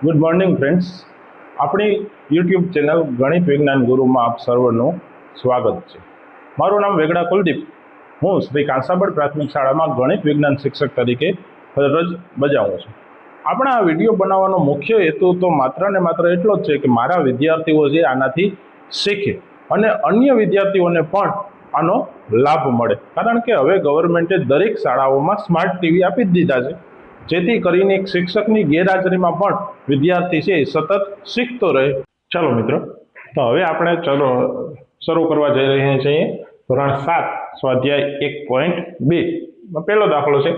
Good morning friends. આપણી YouTube channel ગણિત વિજ્ઞાન ગુરુમાં આપ સર્વનું સ્વાગત છે. મારું નામ વેગડા કુલદીપ. હું શ્રી કાંસાબળ પ્રાથમિક શાળામાં ગણિત વિજ્ઞાન શિક્ષક તરીકે ફરજ બજાવું છું. આપણા આ વિડીયો બનાવવાનો મુખ્ય હેતુ તો માત્ર ને માત્ર એટલો જ છે કે મારા વિદ્યાર્થીઓ જે આનાથી શીખે અને અન્ય વિદ્યાર્થીઓને પણ આનો લાભ મળે. કારણ કે હવે ગવર્મેન્ટે દરેક શાળાઓમાં સ્માર્ટ ટીવી આપી જ દીધા છે, જેથી કરીને એક શિક્ષકની ગેરહાજરીમાં પણ વિદ્યાર્થી છે એ સતત શીખતો રહે. ચાલો મિત્રો, તો હવે આપણે શરૂ કરવા જઈ રહ્યા છીએ ધોરણ 7 સ્વાધ્યાય 1.2 પહેલો દાખલો છે.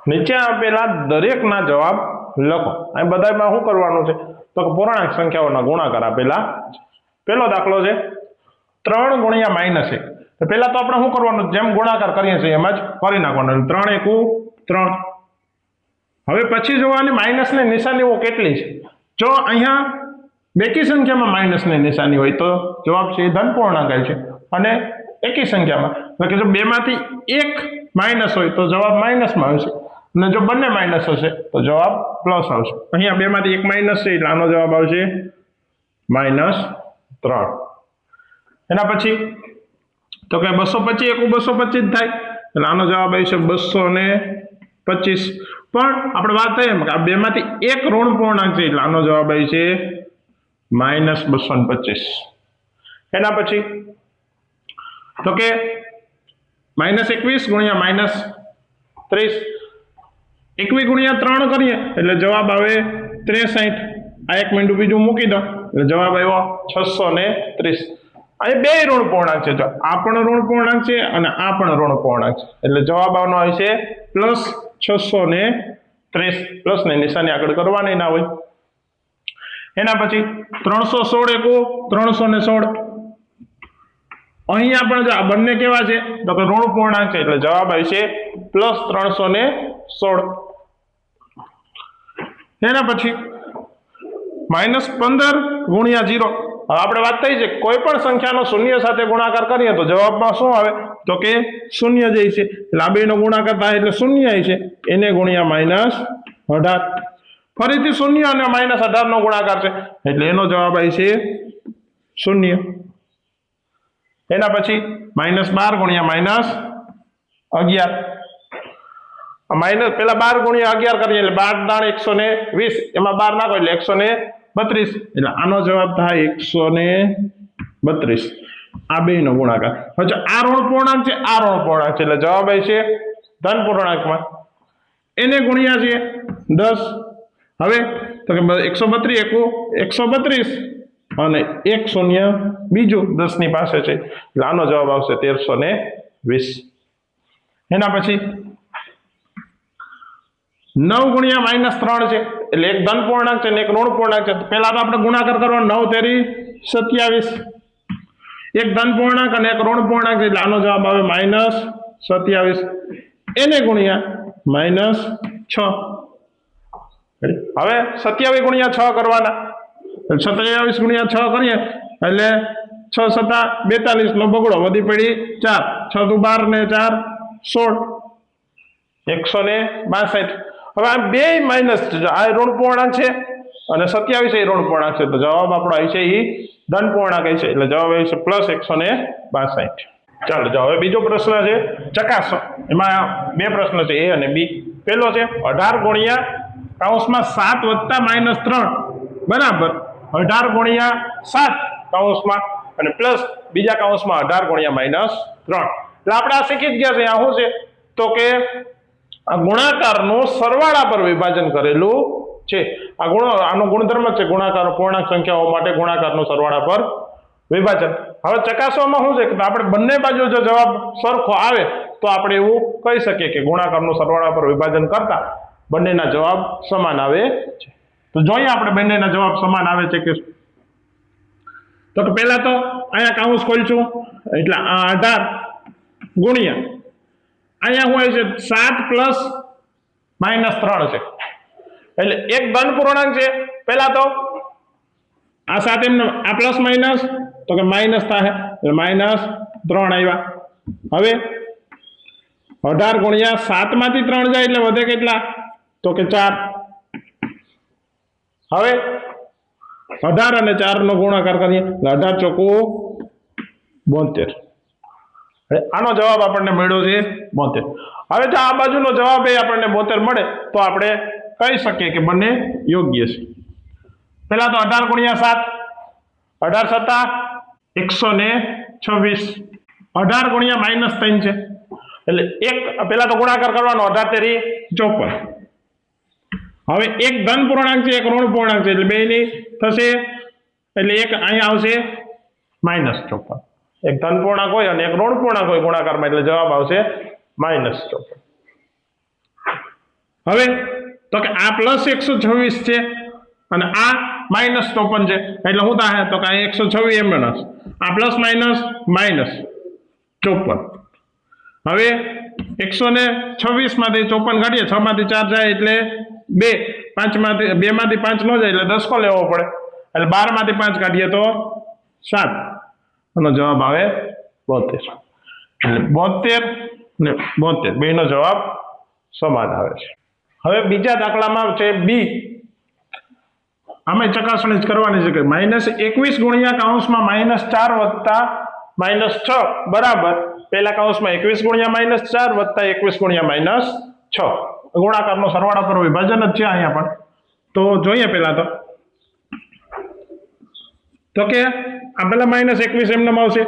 નીચે આપેલા દરેકના જવાબ લખો. અહીં બધામાં શું કરવાનું છે તો પૂર્ણાંક સંખ્યાઓના ગુણાકાર આપેલા. પહેલો દાખલો છે 3 ગુણ્યા -1. તો પહેલા તો આપણે શું કરવાનું, જેમ ગુણાકાર કરીએ છીએ એમ જ કરી નાખવાનું. 3 એકુ 3. હવે પછી જોવાની માઇનસની નિશાનીઓ કેટલી છે. જો અહીંયા બેકી સંખ્યામાં માઇનસની નિશાની હોય તો જવાબ છે એ ધન પૂર્ણાંક છે, અને એકી સંખ્યામાં એટલે કે જો બેમાંથી એક માઇનસ હોય તો જવાબ માઇનસમાં આવશે, અને જો બંને માઇનસ હશે તો જવાબ પ્લસ આવશે. અહીંયા બેમાંથી એક માઇનસ છે એટલે આનો જવાબ આવશે -3. એના પછી તો કે 225 એકુ 225 થાય એટલે આનો જવાબ આવશે 225. પણ આપણે વાત થઈ એમ કે આ બેમાંથી એક ઋણ પૂર્ણાંક છે એટલે આનો જવાબ આવશે -225. એના પછી તો કે -21 ગુણ્યા -30. 21 ગુણ્યા 3 કરીએ એટલે જવાબ આવે 63. આ એક મિનિટ બીજું મૂકી દો એટલે જવાબ આવ્યો 630. અહીં બે ઋણ પૂર્ણાંક છે, જો આ પણ ઋણ પૂર્ણાંક છે અને આ પણ ઋણ પૂર્ણાંક છે એટલે જવાબ આવવાનો આવશે +630. પ્લસ ની નિશાની આગળ કરવાની ના હોય. એના પછી 316 એકુ 316. અહીંયા પણ જો આ બંને કેવા છે તો કે ઋણ પૂર્ણાંક છે એટલે જવાબ આવશે +316. એના પછી -15 ગુણ્યા 0. હવે આપણે વાત થઈ છે કોઈ પણ સંખ્યાનો શૂન્ય સાથે ગુણાકાર કરીએ તો જવાબમાં શું આવે તો કે શૂન્ય જ છે, એટલે આ બેનો ગુણાકાર થાય એટલે શૂન્ય છે, એને ગુણ્યા -18. ફરીથી શૂન્ય અને -18 નો ગુણાકાર છે એટલે એનો જવાબ આવે છે 0. એના પછી -12 ગુણ્યા -11. પેલા 12 ગુણ્યા 11 કરીએ એટલે 12 × 120, એમાં 12 નાખો એટલે 132, એટલે આનો જવાબ થાય 132. આ બે નો ગુણાકાર. હવે આ ઋણ પૂર્ણાંક છે, આ ઋણ પૂર્ણાંક છે એટલે જવાબ આવે છે ધન પૂર્ણાંકમાં, એને ગુણ્યા છે 10. હવે તો કે 132 એકુ 132 અને 1 શૂન્ય બીજું 10 ની પાસે છે એટલે આનો જવાબ આવશે 1320. એના પછી 9 ગુણ્યા -3 છે એટલે એક ધન પૂર્ણાંક છે ને એક ઋણ પૂર્ણાંક છે. પહેલા તો આપણે ગુણાકાર કરવાનો, 9 તેરી 27. એક ધન પૂર્ણાંક અને એક ઋણ પૂર્ણાંક છે એટલે આનો જવાબ આવે -27. એને ગુણ્યા -6. હવે 27 ગુણ્યા 6 કરવાના. 27 ગુણ્યા 6 કરીએ એટલે 6 × 7 = 42 નો બગડો વધી પડી 4. 6 × 12 ને 4 16. 162. હવે આ બે માઇનસ છે, આ ઋણ પૂર્ણાંક છે અને 27 એ ઋણ પૂર્ણાંક છે તો જવાબ આપણો આવે છે એ ધન પૂર્ણાંક છે એટલે જવાબ આવે છે +162. ચાલો જો હવે બીજો પ્રશ્ન છે ચકાસો. એમાં બે પ્રશ્ન છે, A અને B. પહેલો છે 18 ગુણ્યા (7 વત્તા -3) બરાબર 18 ગુણ્યા 7 કૌંસમાં અને પ્લસ બીજા કૌંસમાં 18 ગુણ્યા -3. એટલે આપણે આ શીખી જ ગયા છે. આ શું છે તો કે આ ગુણાકારનું સરવાળા પર વિભાજન કરેલું છે. આનો ગુણધર્મ છે ગુણાકાર પૂર્ણાંક સંખ્યાઓ માટે ગુણાકારનું સરવાળા પર વિભાજન. હવે ચકાસવામાં શું છે કે આપણે બંને બાજુ જો જવાબ સરખો આવે તો આપણે એવું કહી શકીએ કે ગુણાકારનું સરવાળા પર વિભાજન કરતા બંનેના જવાબ સમાન આવે છે. તો જોઈએ આપણે બંનેના જવાબ સમાન આવે છે કે તો કે પહેલા તો અહીંયા કૌંસ ખોલશું એટલે આ 18 ગુણ્યા અહીંયા હોય છે 7 + -3 છે એટલે એક ધન પૂર્ણાંક છે. પહેલા તો આ 7 એમને આ પ્લસ માઇનસ તો કે માઇનસ થાય એટલે -3 આવ્યા. હવે 18 ગુણ્યા 7 માંથી 3 જાય એટલે વધે કેટલા તો કે 4. હવે 18 અને 4 નો ગુણાકાર કરીએ એટલે 18 ચોકુ 72. હવે આનો જવાબ આપણને મળ્યો છે 72. હવે જો આ બાજુનો જવાબ એ આપણને 72 મળે તો આપણે કહી શકીએ કે બંને યોગ્ય છે. પહેલા તો 18 ગુણ્યા 7, 18 સત્તા 126, 18 ગુણ્યા -3 છે એટલે એક પહેલા તો ગુણાકાર કરવાનો, 18 તેરી 54. હવે એક ધન પૂર્ણાંક છે, એક ઋણ પૂર્ણાંક છે એટલે બેની થશે એટલે એક અહીંયા આવશે -54. એક ધન પૂર્ણાંક હોય અને એક ઋણ પૂર્ણાંક હોય ગુણાકારમાં એટલે જવાબ આવશે -54. હવે તો કે આ +126 છે અને આ -54 છે એટલે શું થાય તો કે આ 126 એમ આ પ્લસ માઇનસ -54. હવે 126 માંથી 54 કાઢીએ, 6 માંથી 4 જાય એટલે 2, 5 માંથી 2 માંથી 5 ન જાય એટલે 10 કો લેવો પડે એટલે 12 માંથી 5 કાઢીએ તો 7. આનો જવાબ આવે 72. એટલે 72 ને 72 બેનો જવાબ સમાન આવે છે. હવે બીજા દાખલામાં છે બી. આમાં ચકાસણી કરવાની છે કે -21 ગુણ્યા કૌંસમાં -4 વત્તા -6 બરાબર પહેલા કૌંસમાં 21 ગુણ્યા -4 વત્તા 21 ગુણ્યા -6 ગુણાકારનો સરવાળો કરો, વિભાજન જ છે અહીંયા પણ. તો જોઈએ પહેલા તો કે આ પેલા -21 એમને આવશે,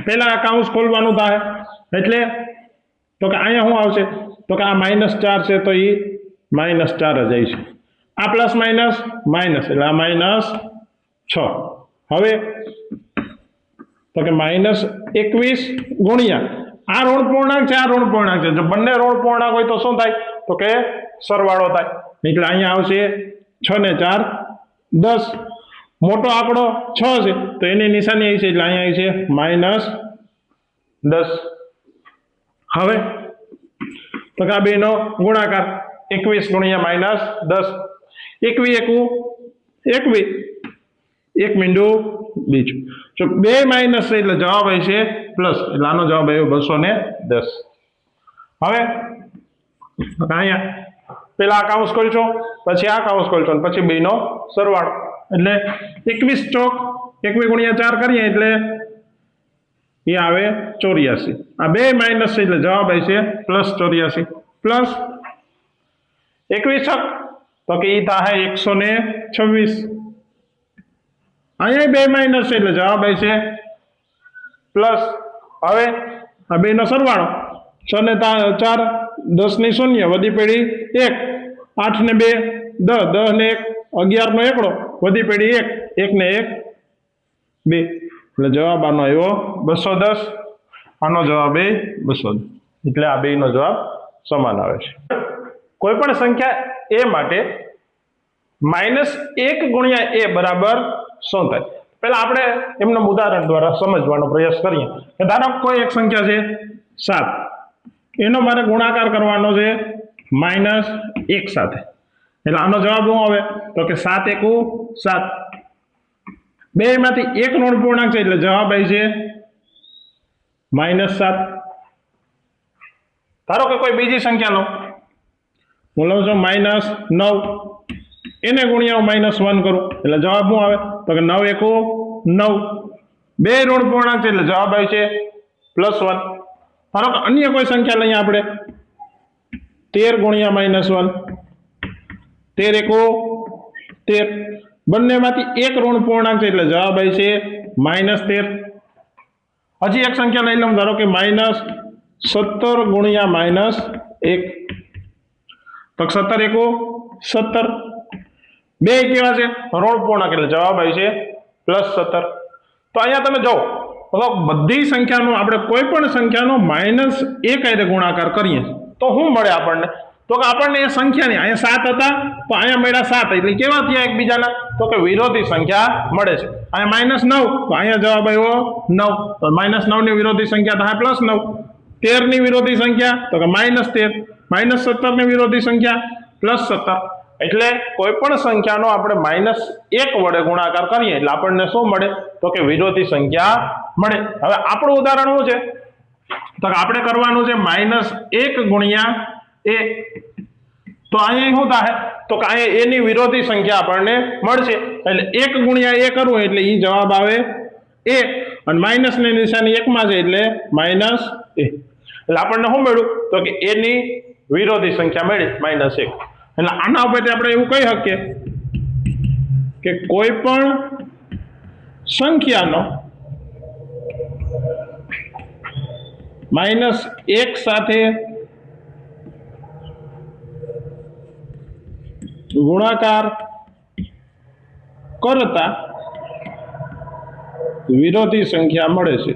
પહેલા આ કૌંસ ખોલવાનું થાય એટલે તો કે અહીંયા શું આવશે તો કે આ -4 છે તો એ -4 જ આવી છે, આ પ્લસ માઇનસ માઇનસ એટલે આ -6. હવે તો કે -21 ગુણ્યા આ ઋણ પૂર્ણાંક છે, આ ઋણ પૂર્ણાંક છે, જો બંને ઋણ પૂર્ણાંક હોય તો શું થાય તો કે સરવાળો થાય એટલે અહીંયા આવશે 6 ને 4 10. મોટો આંકડો 6 છે તો એની નિશાની આવી છે એટલે અહીંયા આવી છે -10. હવે તો કે આ બેનો ગુણાકાર 21 ગુણ્યા -10, 21 એકુ 21, 1 મીંડું બીજું, જો 2 માઇનસ એટલે જવાબ આવે છે પ્લસ એટલે આનો જવાબ આવ્યો 210. હવે અહીંયા પેલા આ કૌંસ ખોલશો પછી આ કૌંસ ખોલશો પછી બેનો સરવાળો એટલે 21 ચોક 21 ગુણ્યા 4 કરીએ એટલે એ આવે 84. આ 2 માઇનસ છે એટલે જવાબ આવે છે +84 પ્લસ 21 છક તો કે એ થાય 126. અહીંયા 2 માઇનસ છે એટલે જવાબ આવે છે પ્લસ. હવે આ બેનો સરવાળો 6 ને 4 10 ની 0 વધી પડી 1, 8 ને 2 10, 10 ને 1 11 નો એકડો વધી પડી 1, 1 ને 1 2 એટલે જવાબ આનો આવ્યો 210. આનો જવાબ એ 210 એટલે આ બેનો જવાબ સમાન આવે છે. કોઈ પણ સંખ્યા a માટે -1 ગુણ્યા a બરાબર શું થાય? પહેલા આપણે એમનું ઉદાહરણ દ્વારા સમજવાનો પ્રયાસ કરીએ કે ધારો કોઈ એક સંખ્યા છે 7, એનો મારે ગુણાકાર કરવાનો છે -1 સાથે એટલે આનો જવાબ શું આવે તો કે 7 એકુ 7. 2 માંથી 1 ઋણ પૂર્ણાંક છે એટલે જવાબ આવે છે -7. ધારો કે કોઈ બીજી સંખ્યા લો, હું લઉં છું -9, એને ગુણ્યા હું -1 કરું એટલે જવાબ શું આવે તો કે 9 એકુ 9. 2 ઋણ પૂર્ણાંક છે એટલે જવાબ આવે છે +1. ધારો કે અન્ય કોઈ સંખ્યા લઈએ આપણે 13 ગુણ્યા -1, 13 એકુ 13. બંનેમાંથી 1 ઋણ પૂર્ણાંક છે એટલે જવાબ આવે છે -13. હજી એક સંખ્યા લઈ લઉં, ધારો કે -17 ગુણ્યા -1 તો 17 એકુ 17. બે કેવા છે ઋણ પૂર્ણાંક એટલે જવાબ આવે છે +17. તો અહીંયા તમે જો બધી સંખ્યાનો આપણે કોઈ પણ સંખ્યાનો -1 હારે ગુણાકાર કરીએ તો શું મળે આપણને તો કે આપણને એ સંખ્યાની અહીંયા 7 હતા તો અહીંયા મળ્યા 7 એટલે કેવા થયા એકબીજાના તો કે વિરોધી સંખ્યા મળે છે. અહીંયા -9 તો અહીંયા જવાબ આવ્યો 9 તો -9 ની વિરોધી સંખ્યા થાય +9. 13 ની વિરોધી સંખ્યા તો કે -13, -17 ની વિરોધી સંખ્યા +17. એટલે કોઈ પણ સંખ્યાનો આપણે -1 વડે ગુણાકાર કરીએ એટલે આપણને શું મળે તો કે વિરોધી સંખ્યા મળે. હવે આપણું ઉદાહરણ શું છે તો કે આપણે કરવાનું છે -1 ગુણ્યા a. તો અહીંયા શું થાય તો કે અહીંયા એની વિરોધી સંખ્યા આપણને મળશે એટલે 1 ગુણ્યા a કરવું એટલે એ જવાબ આવે a અને માઇનસ ની નિશાની 1 માં છે એટલે માઇનસ a એટલે આપણને શું મળ્યું તો કે a ની વિરોધી સંખ્યા મળી -1 એટલે આના ઉપરથી આપણે એવું કહી શકીએ કે કોઈ પણ સંખ્યાનો -1 સાથે ગુણાકાર કરતા વિરોધી સંખ્યા મળે છે